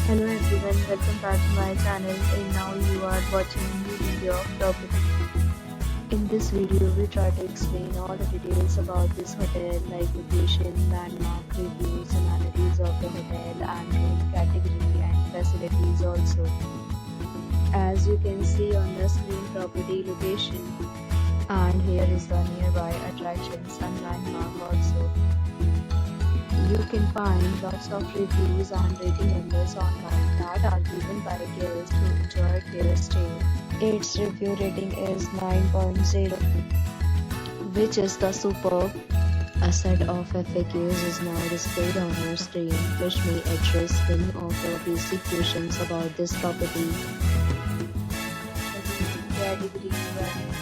Hello everyone, welcome back to my channel and now you are watching a new video of property. In this video, we try to explain all the details about this hotel like location, landmark, reviews, amenities of the hotel and room category and facilities also. As you can see on the screen property location and here is the nearby attractions and landmark also. You can find lots of reviews and rating numbers online that are given by guests who enjoyed their stay. Its review rating is 9.0, which is the superb. A set of FAQs is now displayed on your screen, which may address many of your basic questions about this property. Category 1.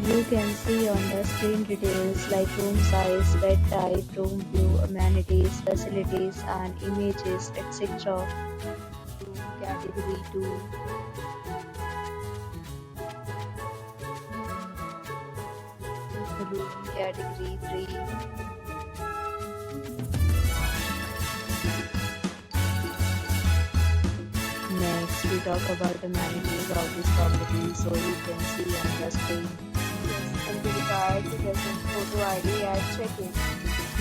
You can see on the screen details like room size, bed type, room view, amenities, facilities and images, etc. Category 2. Room category 3. Next, we talk about amenities of this property, so you can see on the screen. And be required to present photo ID at check-in.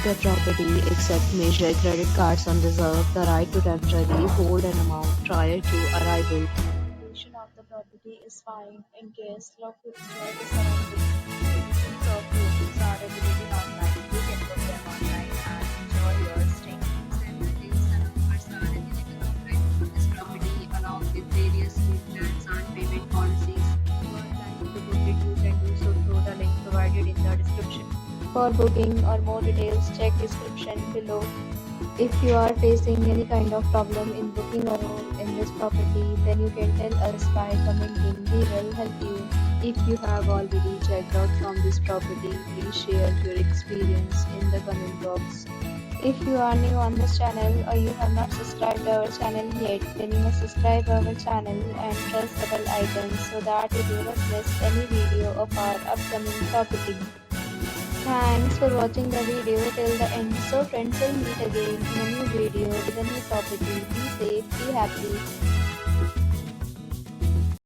The property accepts major credit cards and reserves the right to temporarily hold an amount prior to arrival. The location of the property is fine and guests love to enjoy the surroundings. Conditions of rooms are available online. You can book them online and enjoy your stay. Facilities and offers are available online for this property along with various plans and payment policies. You can do so through the link provided in the description. For booking or more details, check description below. If you are facing any kind of problem in booking a room in this property, then you can tell us by commenting. We will help you. If you have already checked out from this property, please share your experience in the comment box. If you are new on this channel or you have not subscribed our channel yet, then you must subscribe our channel and press the bell icon so that you do not miss any video of our upcoming property. Thanks for watching the video till the end. So friends, will meet again in a new video with a new property. Be safe, be happy.